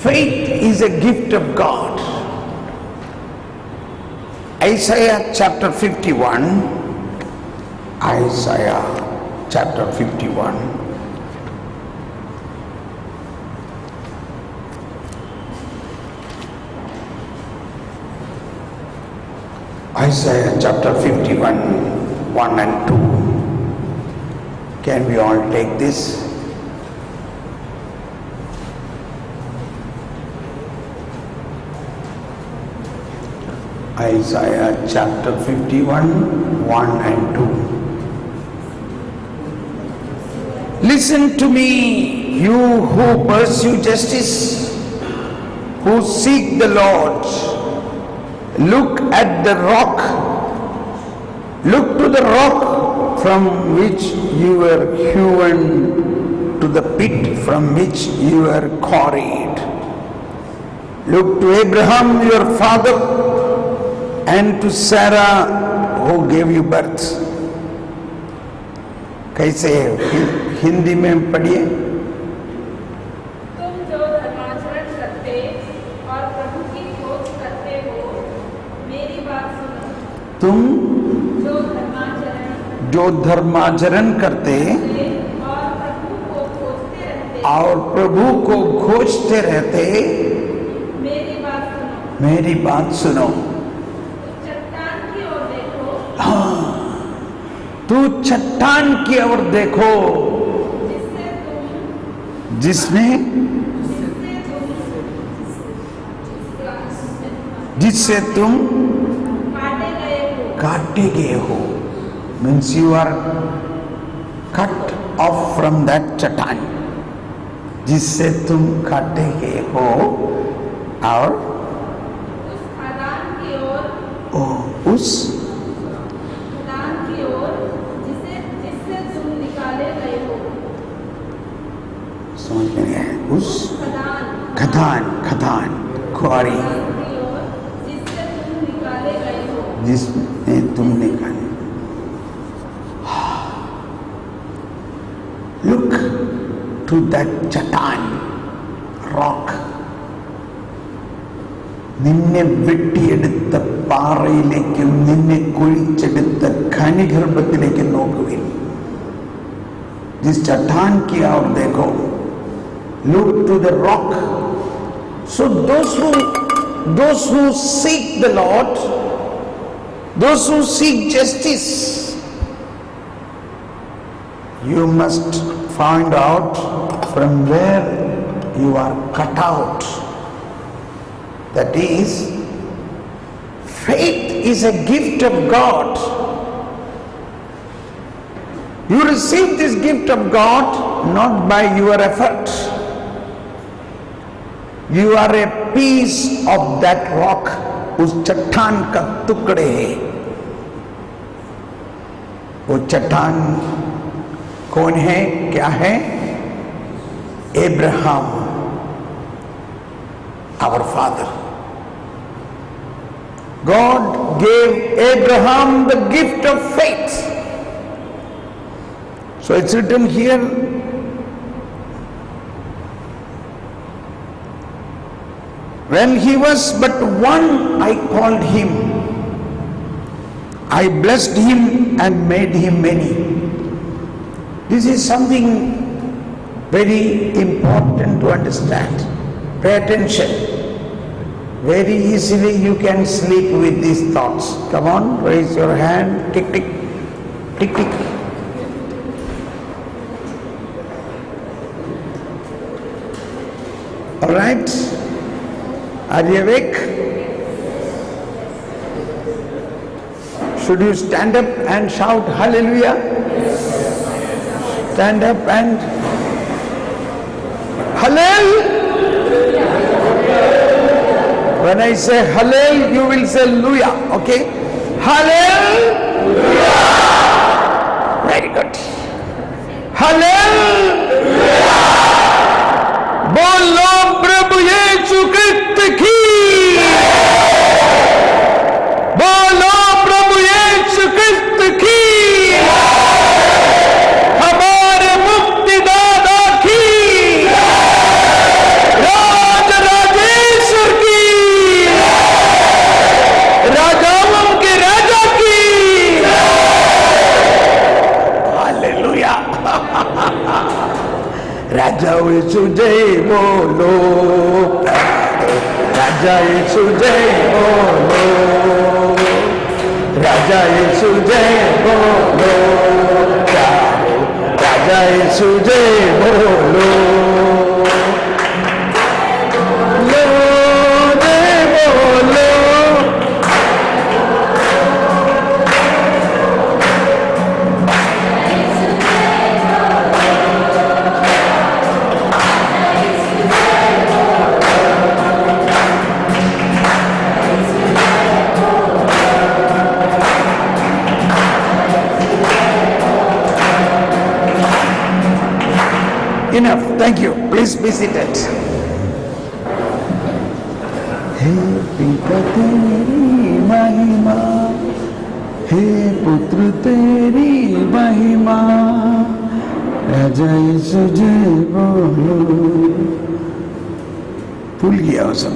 Faith is a gift of God. Isaiah chapter 51. Isaiah chapter 51. Isaiah chapter 51, 1 and 2. Can we all take this? Isaiah chapter 51, 1 and 2. Listen to me, you who pursue justice, who seek the Lord. Look at the rock. Look to the rock from which you were hewn, to the pit from which you were quarried. Look to Abraham your father and to Sarah who gave you birth. कैसे हिंदी में पढ़िए? तुम जो धर्माचरण करते और प्रभु की खोज करते हो, मेरी बात सुनो। तुम जो धर्माचरण करते और प्रभु को खोजते रहते, मेरी बात सुनो। चट्टान की ओर देखो। हाँ, तू चट्टान की ओर देखो, जिससे तुम काटे गए हो। Means you are cut off from that चट्टान, जिससे तुम काटे गए हो। और उस खदान की ओर जिससे तुम निकाले गए हो। समझ में नहीं आया? उस खदान क्वारी जिससे तुम निकाले गए हो, जिसमें तुम निकाले। Look to that चट्टान, rock. നിന്നെ വെട്ടിയെടുത്ത പാറയിലേക്കും നിന്നെ കുഴിച്ചെടുത്ത ഖനിഗർഭത്തിലേക്കും നോക്കുവിൻ. जिस चट्टान की ओर देखो. Look to the rock. So those who seek the Lord, those who seek justice, you must find out from where you are cut out. That is, faith is a gift of God. You receive this gift of God not by your effort. You are a piece of that rock. उस चट्टान का टुकड़े है। वो चट्टान कौन है, क्या है? Abraham, our father. God gave Abraham the gift of faith. So it's written here, when he was but one, I called him. I blessed him and made him many. This is something very important to understand. Pay attention. Very easily you can sleep with these thoughts. Come on, raise your hand. Tick, tick, tick, tick. All right? Are you awake? Should you stand up and shout hallelujah? Stand up and hallelujah. When I say hallel, you will say luya, okay? Hallelujah. Very good. Hallelujah. बोलो प्रभु यीशु क्रिस्त की। बोलो प्रभु यीशु क्रिस्त की। हमारे मुक्तिदाता की। राज बोलो, राजा यीशु जय बोलो, राजा यीशु जय बोलो, राजा यीशु जय बोलो, Enough. Thank you. Please be seated. हे पिता तेरी महिमा, हे पुत्र तेरी महिमा, राजा यीशु जय बोलो. भूल गया वो सब.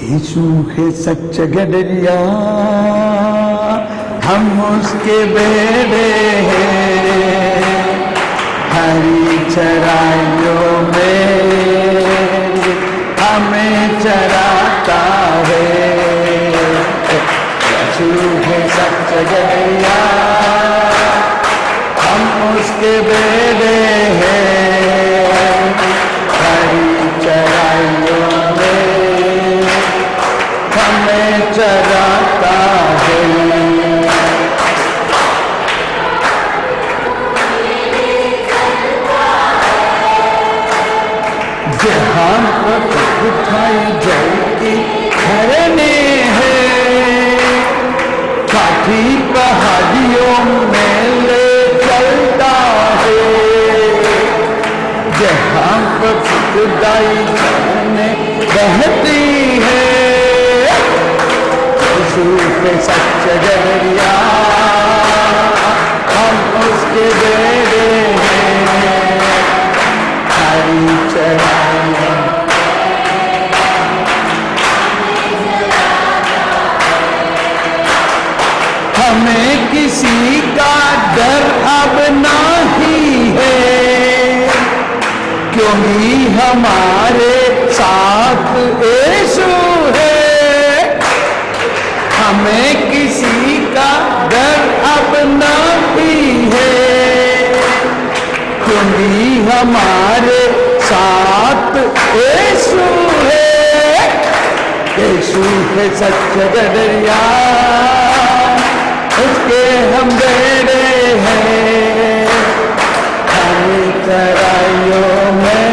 यीशु है सच्चा गडरिया, हम उसके बेड़े हैं, हरी चराइयों में हमें चराता है. यीशु है सच्चा गडरिया, हम उसके बेड़े हैं, हरी चराइयों में हमें चराता है. जहां पर उठाई जाएगी झरने हैं, काठी पहाड़ियों में ले चलता है. जहां पर खुदाई झरने बहती है, यीशु पे सच्चा गडरिया, हम उसके बेड़े हैं, हरी चराइयों. हमें किसी का डर अब नहीं है, क्योंकि हमारे साथ यीशु है. हमें किसी का डर अब नहीं है, क्योंकि हमारे साथ यीशु है. यीशु है सच्चा गडरिया, उसके हम बेड़े हैं, हरी चराइयों में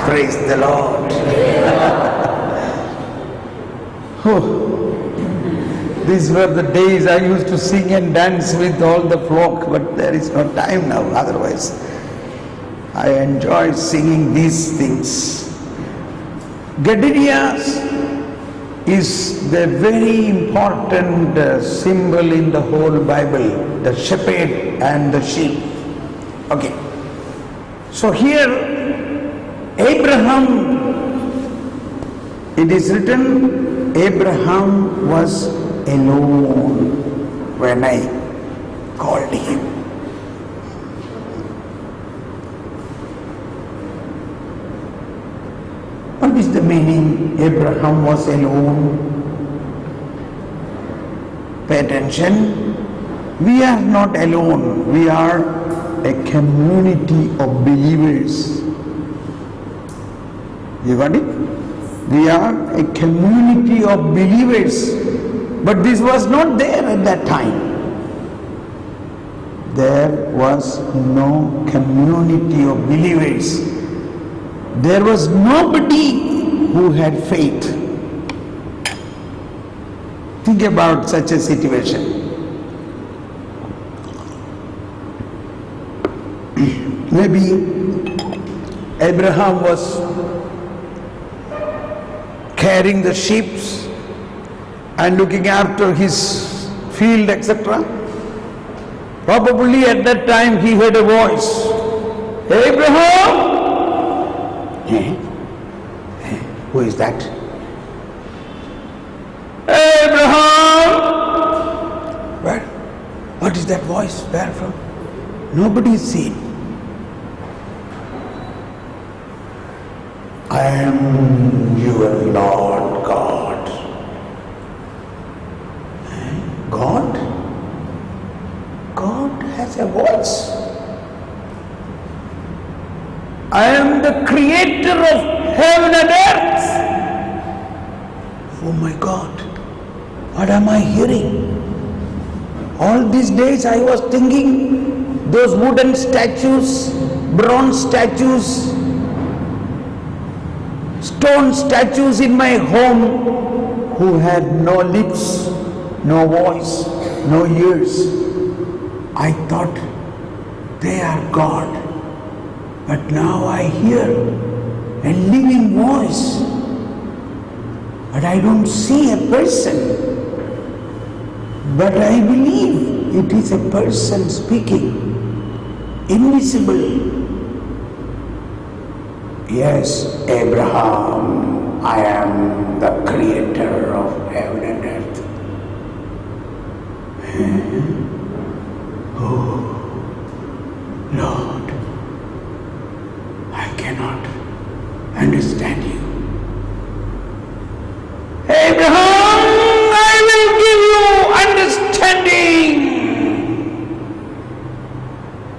Praise the Lord. Oh, these were the days I used to sing and dance with all the flock, but there is no time now. Otherwise, I enjoy singing these things. Gadarias is the very important symbol in the whole Bible, the shepherd and the sheep. Okay. So here, Abraham, it is written, Abraham was alone when I called him. What is the meaning? Abraham was alone. Pay attention. We are not alone. We are a community of believers. You got it? We are a community of believers. But this was not there at that time. There was no community of believers. There was nobody who had faith. Think about such a situation. Maybe Abraham was carrying the sheep and looking after his field, etc. Probably at that time he heard a voice, Abraham! Who is that? is that voice? Where from? Nobody is seen. I am your Lord God. God? God has a voice. I am the creator of heaven and earth. Oh my God, what am I hearing? All these days I was thinking those wooden statues, bronze statues, stone statues in my home who had no lips, no voice, no ears. I thought they are God. But now I hear a living voice. But I don't see a person. But I believe it is a person speaking, invisible. Yes, Abraham, I am the creator of heaven and earth. Oh, Lord, I cannot understand you. Abraham, I will give you understanding.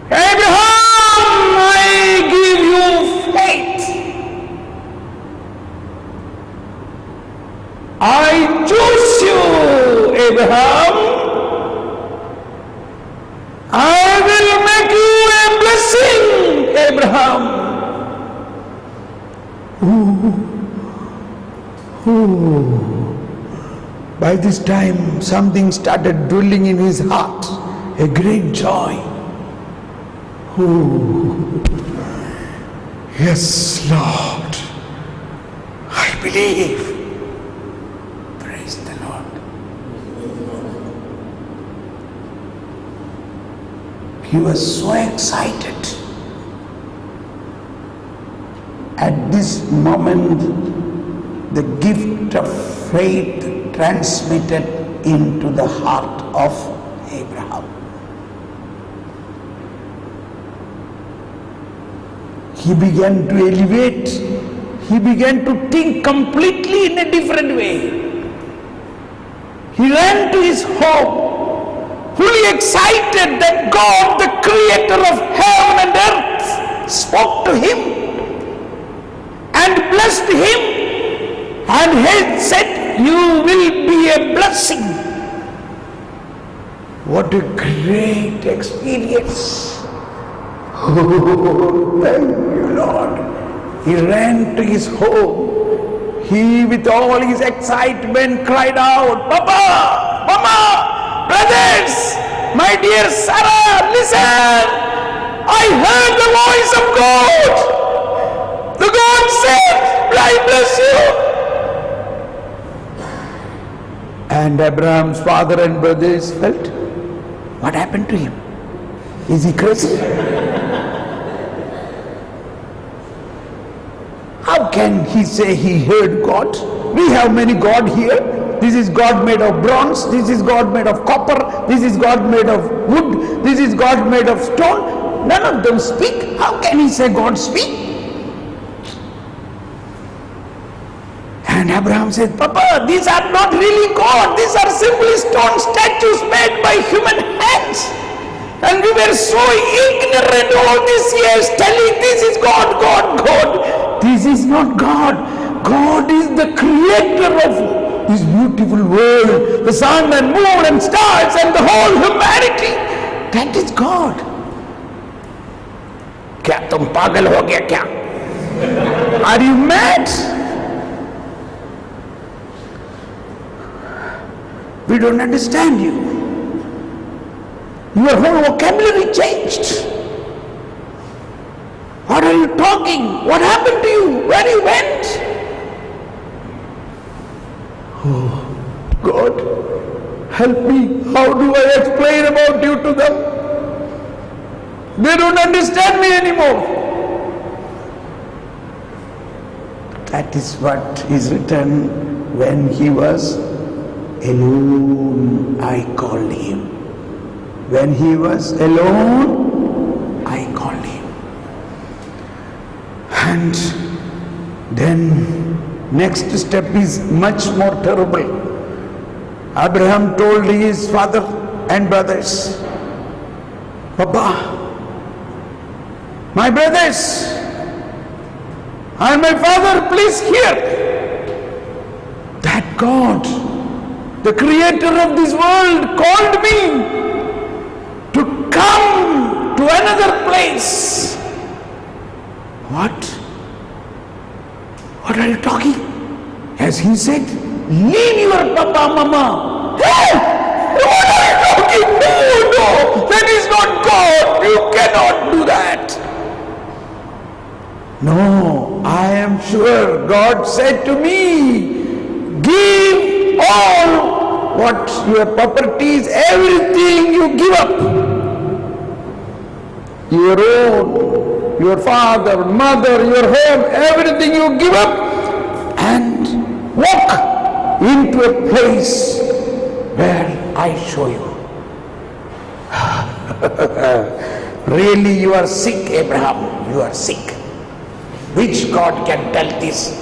Abraham, I give you faith. I choose you, Abraham. I will make you a blessing, Abraham. By this time, something started dwelling in his heart, a great joy. Yes, Lord, I believe. Praise the Lord. He was so excited. At this moment, the gift of faith transmitted into the heart of Abraham. He began to elevate. He began to think completely in a different way. He ran to his home, fully excited that God, the creator of heaven and earth, spoke to him and blessed him and had said, you will be a blessing. What a great experience. Oh, thank you, Lord. He ran to his home. He, with all his excitement, cried out, Papa, Mama, brothers, my dear Sarah, listen. I heard the voice of God. The God said, I bless you. And Abraham's father and brothers felt, what happened to him? Is he crazy? How can he say he heard God? We have many God here. This is God made of bronze. This is God made of copper. This is God made of wood. This is God made of stone. None of them speak. How can he say God speak? And Abraham said, Papa, these are not really God. These are simply stone statues made by human hands. And we were so ignorant all these years, telling this is God, God, God. This is not God. God is the creator of this beautiful world, the sun and moon and stars and the whole humanity. That is God. क्या तुम पागल हो गया क्या? Are you mad? We don't understand you. Your whole vocabulary changed. What are you talking? What happened to you? Where you went? Oh, God, help me. How do I explain about you to them? They don't understand me anymore. That is what is written when he was alone. I called him. When he was alone, I called him. And then next step is much more terrible. Abraham told his father and brothers, Papa, my brothers and my father, please hear that God, the creator of this world, called me to come to another place. What? What are you talking? As he said, leave your papa, mama. Hey! What are you talking? No, that is not God. You cannot do that. No, I am sure God said to me, give all what your properties, everything you give up. Your own, your father, mother, your home, everything you give up and walk into a place where I show you. Really, you are sick, Abraham. You are sick. Which God can tell this?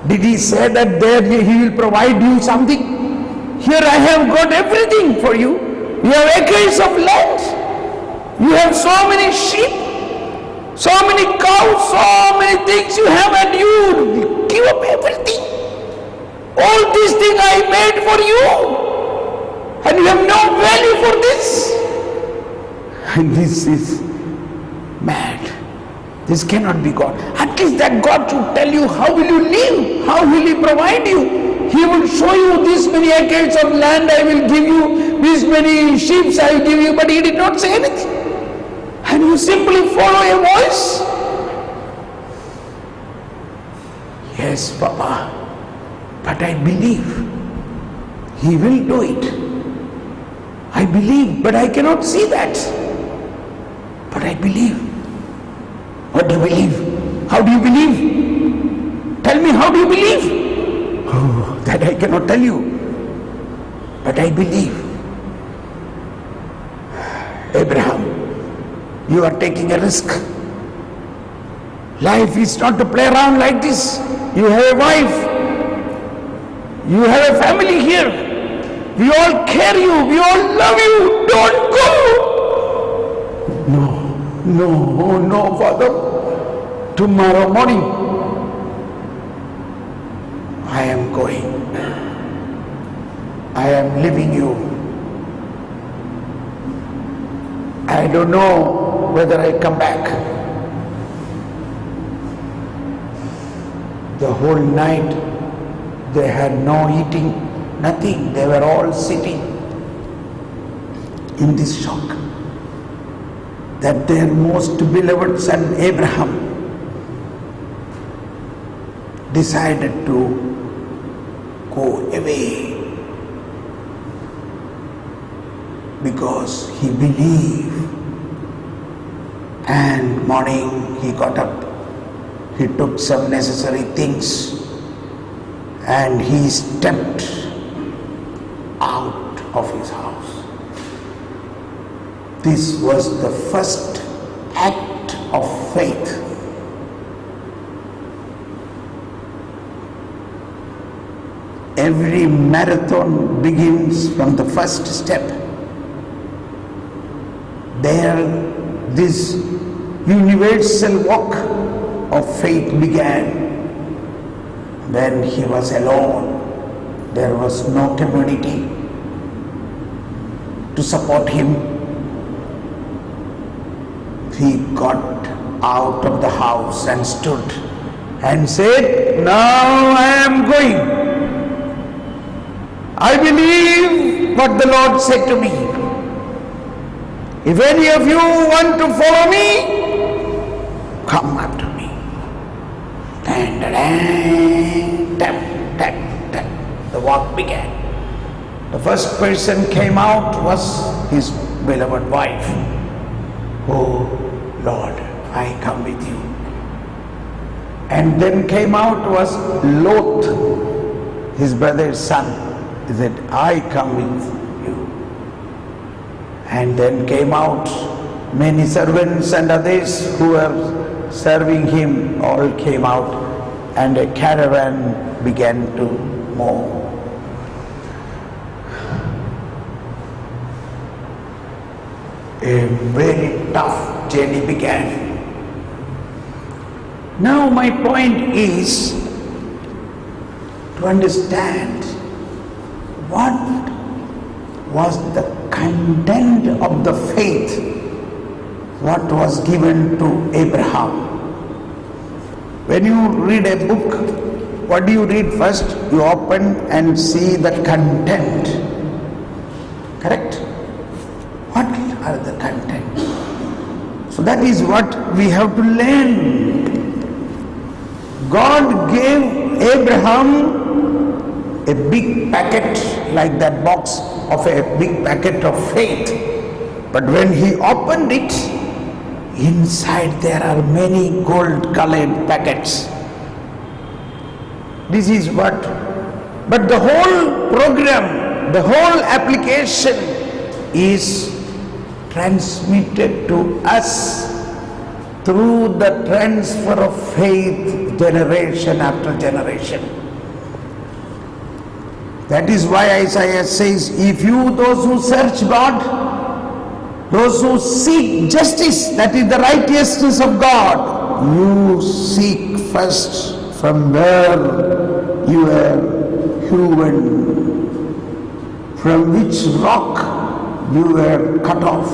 Did he say that there he will provide you something? Here I have got everything for you. You have acres of land. You have so many sheep, so many cows, so many things you have, and you give up everything. All these things I made for you, and you have no value for this. And this is mad. This cannot be God. At least that God should tell you how will you live, how will He provide you. He will show you this many acres of land I will give you, this many sheep I will give you, but He did not say anything. And you simply follow a voice. Yes, Papa, but I believe He will do it. I believe, but I cannot see that. But I believe. What do you believe? How do you believe? Tell me, how do you believe? Oh, that I cannot tell you. But I believe. Abraham, you are taking a risk. Life is not to play around like this. You have a wife. You have a family here. We all care you. We all love you. Don't go. No, Father. Tomorrow morning, I am going. I am leaving you. I don't know whether I come back. The whole night they had no eating, nothing. They were all sitting in this shock that their most beloved son Abraham decided to go away because he believed. And morning he got up, he took some necessary things and he stepped out of his house. This was the first act of faith. Every marathon begins from the first step. There, this universal walk of faith began when he was alone. There was no community to support him. He got out of the house and stood and said, "Now I am going. I believe what the Lord said to me. If any of you want to follow me, come after me." And tap, tap, tap. The walk began. The first person came out was his beloved wife. "Oh Lord, I come with you." And then came out was Lot, his brother's son. He said, "I come with you." And then came out many servants and others who were serving him, all came out, and a caravan began to move. A very tough journey began. Now my point is to understand what was the content of the faith, what was given to Abraham. When you read a book, what do you read first? You open and see the content. Correct? What are the content? So that is what we have to learn. God gave Abraham a big packet, like that box of a big packet of faith. But when he opened it, inside there are many gold-colored packets. This is what, but the whole program, the whole application is transmitted to us through the transfer of faith generation after generation. That is why Isaiah says, if you, those who search God, those who seek justice, that is the righteousness of God, you seek first from where you were hewn, from which rock you were cut off,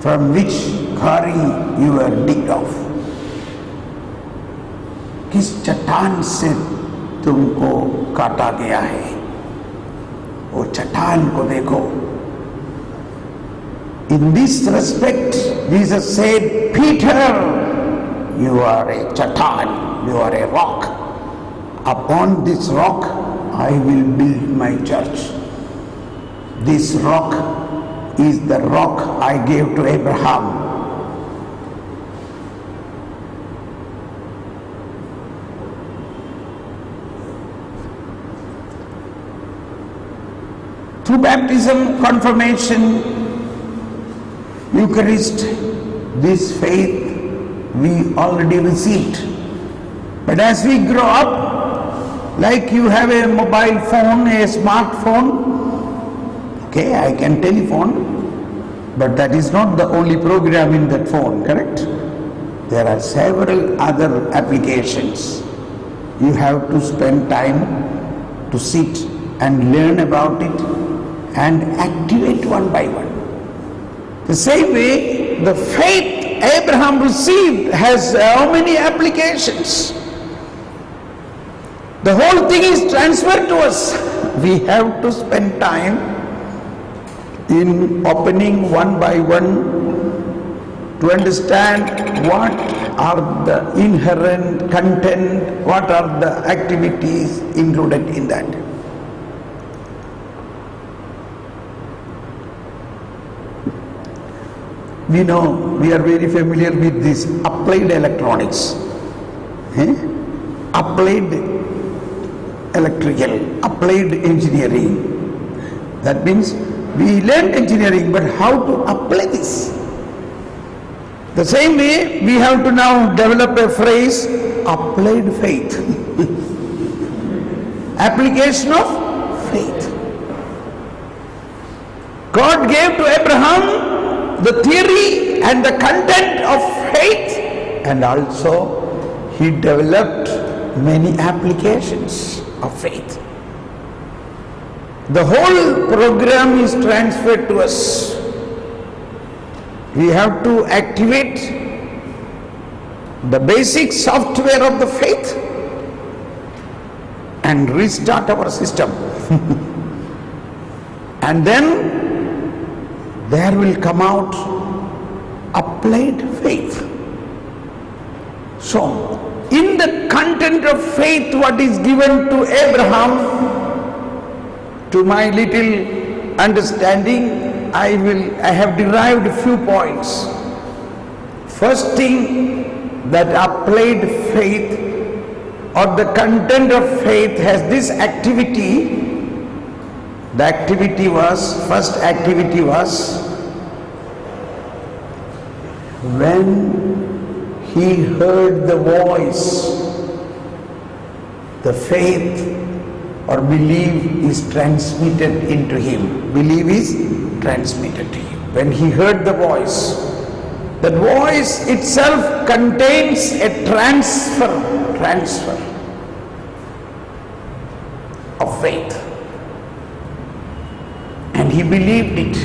from which quarry you were digged off. किस चट्टान से तुमको काटा गया है, वो चट्टान को देखो. In this respect, Jesus said, Peter, you are a chattan, you are a rock. Upon this rock, I will build my church. This rock is the rock I gave to Abraham. Through baptism, confirmation, Eucharist, this faith we already received. But as we grow up, like you have a mobile phone, a smartphone, okay, I can telephone, but that is not the only program in that phone, correct? There are several other applications. You have to spend time to sit and learn about it and activate one by one. The same way, the faith Abraham received has how many applications? The whole thing is transferred to us. We have to spend time in opening one by one to understand what are the inherent content, what are the activities included in that. We know, we are very familiar with this applied electronics, applied electrical, applied engineering. That means we learn engineering, but how to apply this? The same way we have to now develop a phrase, applied faith. Application of faith. God gave to Abraham the theory and the content of faith, and also he developed many applications of faith. The whole program is transferred to us. We have to activate the basic software of the faith and restart our system. And then there will come out applied faith. So, in the content of faith, what is given to Abraham, to my little understanding, I have derived a few points. First thing, that applied faith or the content of faith has this activity The first activity was when he heard the voice, the faith or belief is transmitted into him. Belief is transmitted to him. When he heard the voice, that voice itself contains a transfer of faith. And he believed it.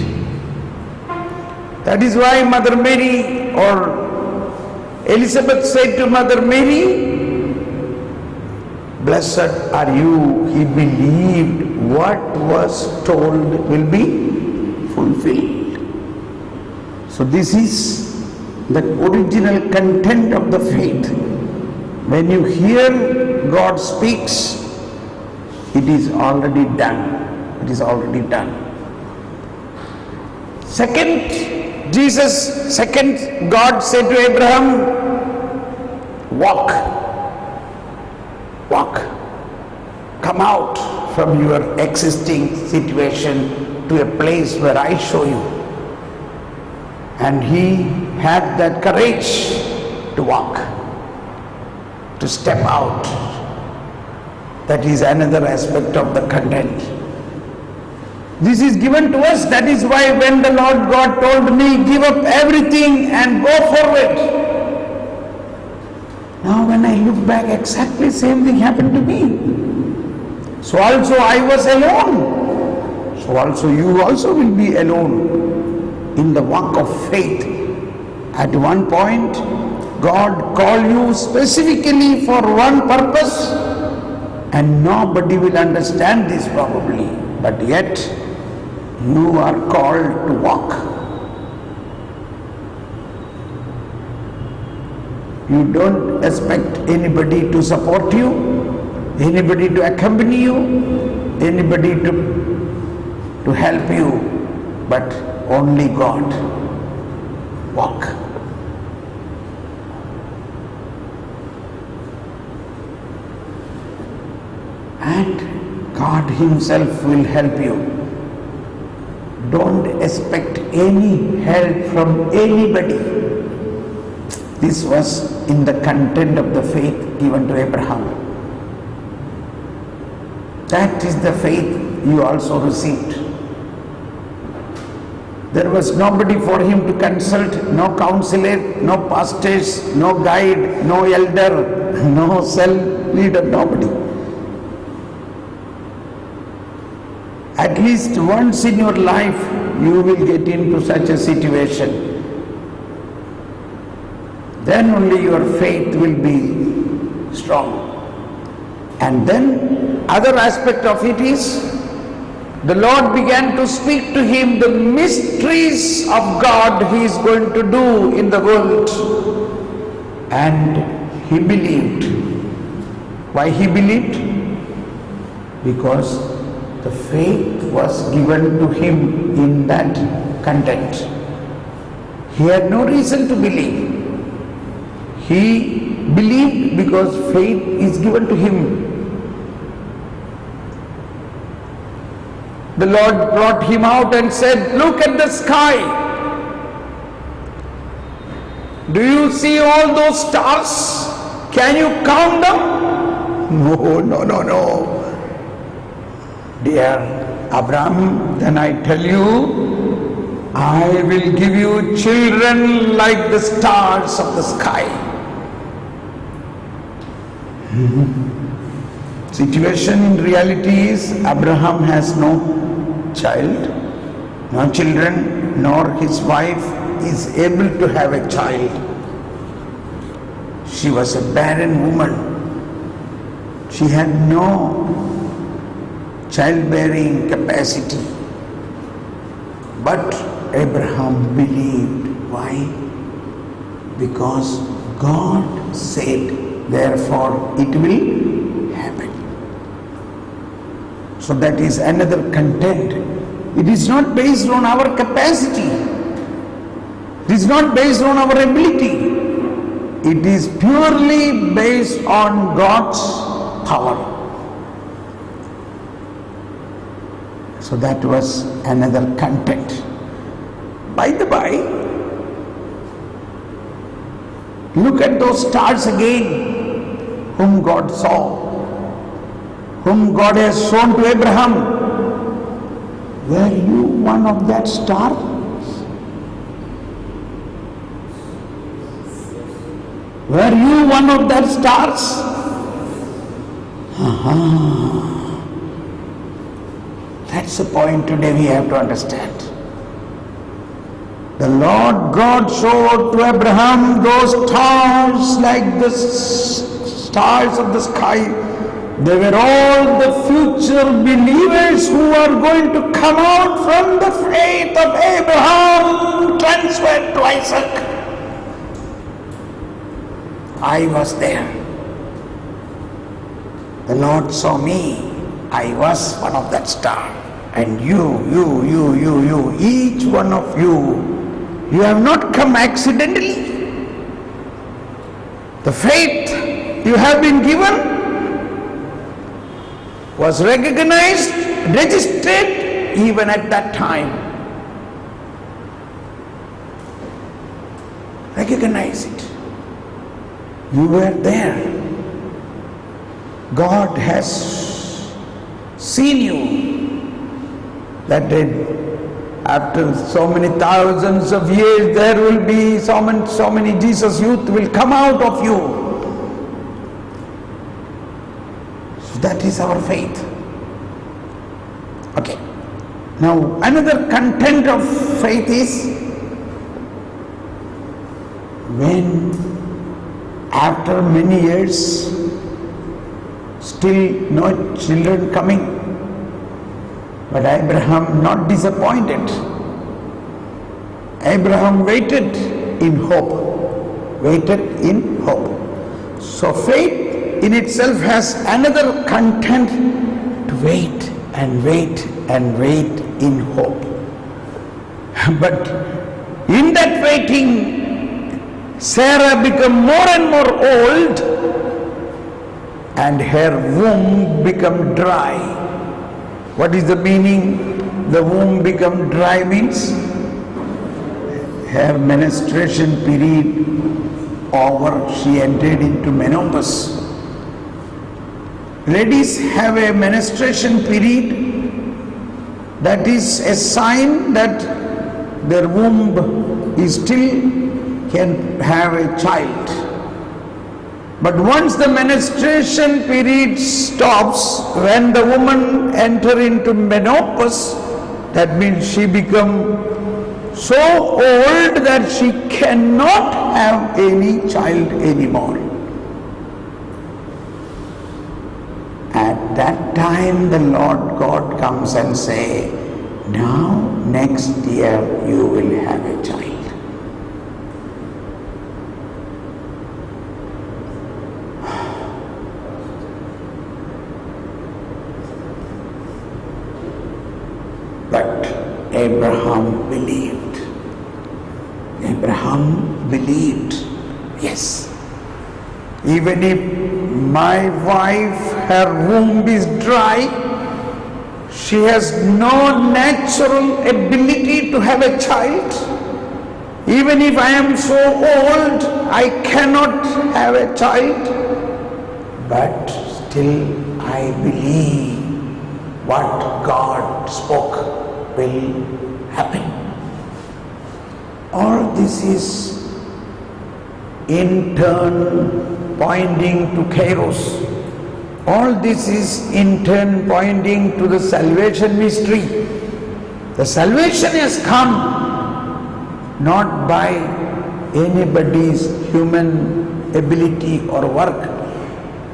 That is why Mother Mary or Elizabeth said to Mother Mary, "Blessed are you." He believed what was told will be fulfilled. So this is the original content of the faith. When you hear God speaks, it is already done. It is already done. Second, God said to Abraham, walk. Come out from your existing situation to a place where I show you. And he had that courage to walk, to step out. That is another aspect of the content. This is given to us. That is why when the Lord God told me, give up everything and go forward. Now when I look back, exactly same thing happened to me. So also I was alone. So also you also will be alone in the walk of faith. At one point, God called you specifically for one purpose, and nobody will understand this probably, but yet you are called to walk. You don't expect anybody to support you, anybody to accompany you, anybody to help you, but only God. Walk. And God Himself will help you. Don't expect any help from anybody. This was in the content of the faith given to Abraham. That is the faith you also received. There was nobody for him to consult, no counselor, no pastors, no guide, no elder, no cell leader, nobody. At least once in your life you will get into such a situation. Then only your faith will be strong. And then other aspect of it is, the Lord began to speak to him the mysteries of God He is going to do in the world. And he believed. Why he believed? Because the faith was given to him in that content. He had no reason to believe. He believed because faith is given to him. The Lord brought him out and said, "Look at the sky. Do you see all those stars? Can you count them?" No. Dear Abraham, then I tell you, I will give you children like the stars of the sky. Situation in reality is, Abraham has no child, no children, nor his wife is able to have a child. She was a barren woman. She had no childbearing capacity. But Abraham believed. Why? Because God said, therefore it will happen. So that is another content. It is not based on our capacity. It is not based on our ability. It is purely based on God's power. So that was another content. By the by, look at those stars again, whom God saw, whom God has shown to Abraham. Were you one of that star? Were you one of that stars? That's the point today we have to understand. The Lord God showed to Abraham those stars like the stars of the sky. They were all the future believers who are going to come out from the faith of Abraham transferred to Isaac. I was there. The Lord saw me. I was one of that star. And you, each one of you have not come accidentally. The faith you have been given was recognized, registered even at that time. Recognize it. You were there. God has seen you. That after so many thousands of years there will be so many Jesus youth will come out of you. So that is our faith. Okay. Now another content of faith is when after many years still no children coming, but Abraham not disappointed. Abraham waited in hope. Waited in hope. So faith in itself has another content to wait and wait and wait in hope. But in that waiting, Sarah became more and more old and her womb became dry. What is the meaning? The womb become dry means her menstruation period over, she entered into menopause. Ladies have a menstruation period, that is a sign that their womb is still can have a child. But once the menstruation period stops, when the woman enter into menopause, that means she become so old that she cannot have any child anymore. At that time the Lord God comes and say, now next year you will have a child. But Abraham believed. Abraham believed. Yes. Even if my wife, her womb is dry, she has no natural ability to have a child. Even if I am so old, I cannot have a child. But still I believe what God spoke will happen. All this is in turn pointing to Kairos. All this is in turn pointing to the salvation mystery. The salvation has come not by anybody's human ability or work,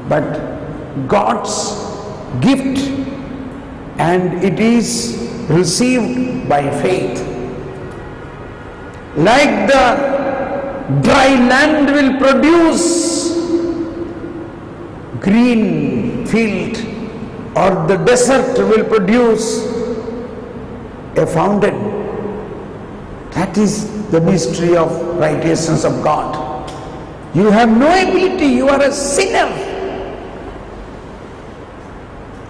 but God's gift, and it is received by faith. Like the dry land will produce green field, or the desert will produce a fountain. That is the mystery of righteousness of God. You have no ability, you are a sinner.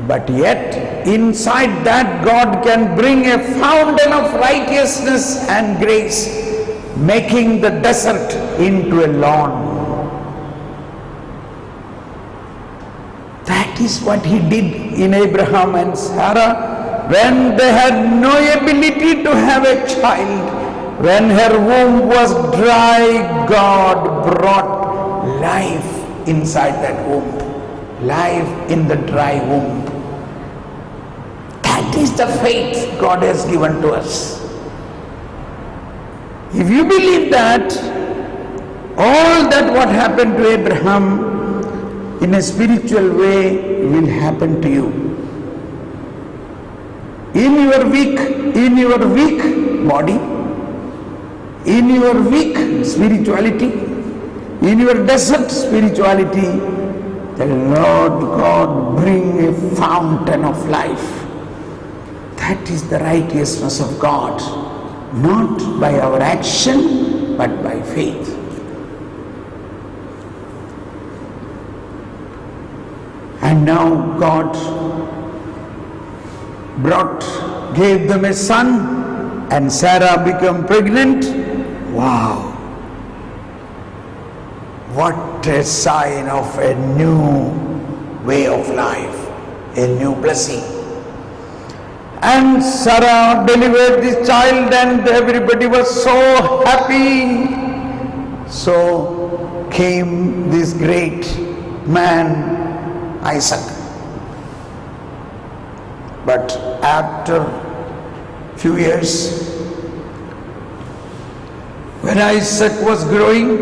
But yet, inside that, God can bring a fountain of righteousness and grace, making the desert into a lawn. That is what He did in Abraham and Sarah when they had no ability to have a child. When her womb was dry, God brought life inside that womb. Life in the dry womb. That is the faith God has given to us. If you believe that, all that what happened to Abraham in a spiritual way will happen to you. In your weak body, in your weak spirituality, in your desert spirituality, the Lord God bring a fountain of life. That is the righteousness of God, not by our action, but by faith. And now God gave them a son, and Sarah became pregnant. Wow! What a sign of a new way of life, a new blessing. And Sarah delivered this child and everybody was so happy. So came this great man, Isaac. But after few years, when Isaac was growing,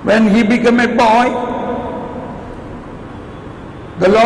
when he became a boy, the Lord